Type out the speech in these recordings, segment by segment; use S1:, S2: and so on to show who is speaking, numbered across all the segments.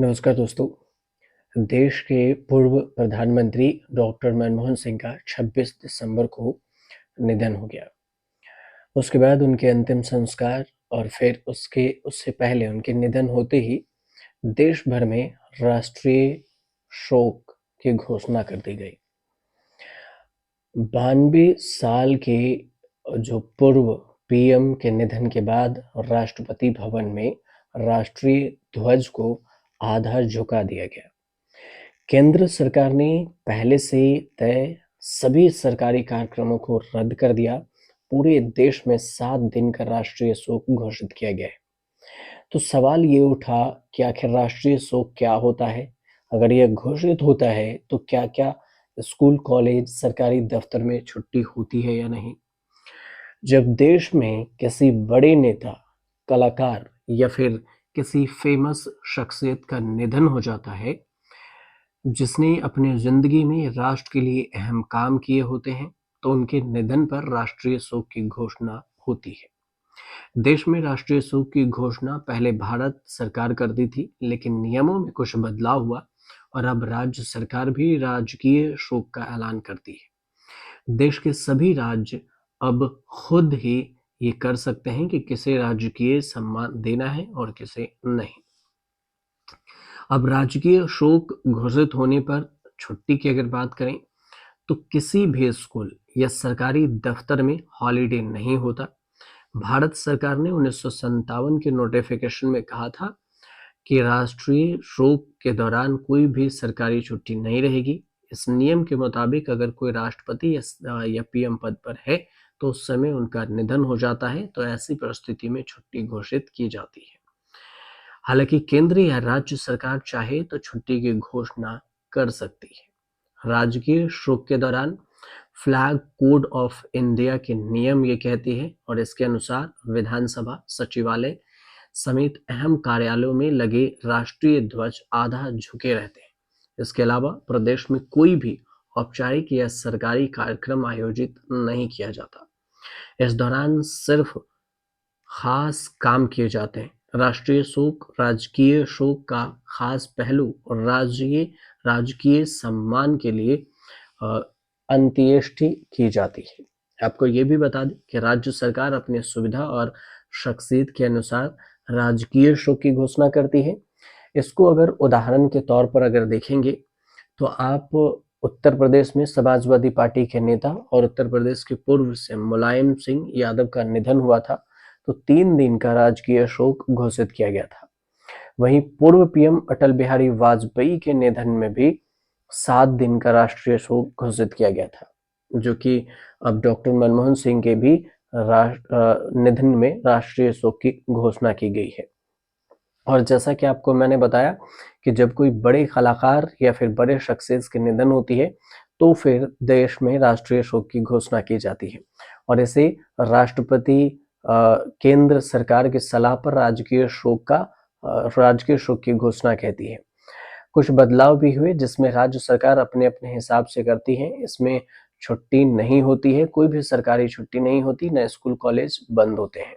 S1: नमस्कार दोस्तों। देश के पूर्व प्रधानमंत्री डॉक्टर मनमोहन सिंह का 26 दिसंबर को निधन हो गया। उसके बाद उनके अंतिम संस्कार और फिर उससे पहले उनके निधन होते ही देश भर में राष्ट्रीय शोक की घोषणा कर दी गई। 92 साल के जो पूर्व पीएम के निधन के बाद राष्ट्रपति भवन में राष्ट्रीय ध्वज को आधा झुका दिया गया। केंद्र सरकार ने पहले से तय सभी सरकारी कार्यक्रमों को रद्द कर दिया। पूरे देश में 7 दिन का राष्ट्रीय शोक घोषित किया गया है। तो सवाल ये उठा कि आखिर राष्ट्रीय शोक क्या होता है? अगर यह घोषित होता है तो क्या-क्या स्कूल, कॉलेज, सरकारी दफ्तर में छुट्टी होती है या नहीं? जब देश में किसी बड़े नेता, कलाकार या फिर किसी फेमस शख्सियत का निधन हो जाता है, जिसने अपनी जिंदगी में राष्ट्र के लिए अहम काम किए होते हैं, तो उनके निधन पर राष्ट्रीय शोक की घोषणा होती है। देश में राष्ट्रीय शोक की घोषणा पहले भारत सरकार करती थी, लेकिन नियमों में कुछ बदलाव हुआ और अब राज्य सरकार भी राजकीय शोक का ऐलान करती है। देश के सभी राज्य अब खुद ही ये कर सकते हैं कि किसे राजकीय सम्मान देना है और किसे नहीं। अब राजकीय शोक घोषित होने पर छुट्टी की अगर बात करें तो किसी भी स्कूल या सरकारी दफ्तर में हॉलीडे नहीं होता। भारत सरकार ने 1957 के नोटिफिकेशन में कहा था कि राष्ट्रीय शोक के दौरान कोई भी सरकारी छुट्टी नहीं रहेगी। इस नियम के मुताबिक अगर कोई राष्ट्रपति या पीएम पद पर है तो उस समय उनका निधन हो जाता है, तो ऐसी परिस्थिति में छुट्टी घोषित की जाती है। हालांकि केंद्र या राज्य सरकार चाहे तो छुट्टी की घोषणा कर सकती है। राजकीय शोक के दौरान फ्लैग कोड ऑफ इंडिया के नियम ये कहती है और इसके अनुसार विधानसभा, सचिवालय समेत अहम कार्यालयों में लगे राष्ट्रीय ध्वज आधा झुके रहते हैं। इसके अलावा प्रदेश में कोई भी औपचारिक या सरकारी कार्यक्रम आयोजित नहीं किया जाता। इस दौरान सिर्फ खास काम किए जाते हैं। राष्ट्रीय शोक, राजकीय शोक का खास पहलू और राजकीय सम्मान के लिए अंत्येष्टि की जाती है। आपको ये भी बता दें कि राज्य सरकार अपनी सुविधा और शख्सियत के अनुसार राजकीय शोक की घोषणा करती है। इसको अगर उदाहरण के तौर पर अगर देखेंगे तो आप उत्तर प्रदेश में समाजवादी पार्टी के नेता और उत्तर प्रदेश के पूर्व सीएम मुलायम सिंह यादव का निधन हुआ था, तो 3 दिन का राजकीय शोक घोषित किया गया था। वहीं पूर्व पीएम अटल बिहारी वाजपेयी के निधन में भी 7 दिन का राष्ट्रीय शोक घोषित किया गया था, जो कि अब डॉक्टर मनमोहन सिंह के भी निधन में राष्ट्रीय शोक की घोषणा की गई है। और जैसा कि आपको मैंने बताया कि जब कोई बड़े कलाकार या फिर बड़े शख्सियत के निधन होती है तो फिर देश में राष्ट्रीय शोक की घोषणा की जाती है और इसे राष्ट्रपति केंद्र सरकार की सलाह पर राजकीय शोक की घोषणा कहती है। कुछ बदलाव भी हुए जिसमें राज्य सरकार अपने अपने हिसाब से करती है। इसमें छुट्टी नहीं होती है, कोई भी सरकारी छुट्टी नहीं होती, न स्कूल कॉलेज बंद होते हैं।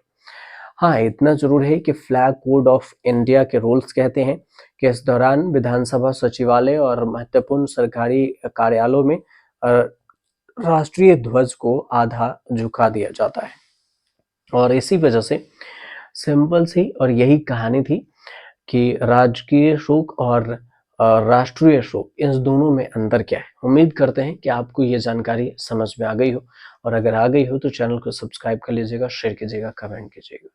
S1: हाँ, इतना जरूर है कि फ्लैग कोड ऑफ इंडिया के रूल्स कहते हैं कि इस दौरान विधानसभा, सचिवालय और महत्वपूर्ण सरकारी कार्यालयों में राष्ट्रीय ध्वज को आधा झुका दिया जाता है। और इसी वजह से सिंपल सी और यही कहानी थी कि राजकीय शोक और राष्ट्रीय शोक, इन दोनों में अंतर क्या है। उम्मीद करते हैं कि आपको ये जानकारी समझ में आ गई हो और अगर आ गई हो तो चैनल को सब्सक्राइब कर लीजिएगा, शेयर कीजिएगा, कमेंट कीजिएगा।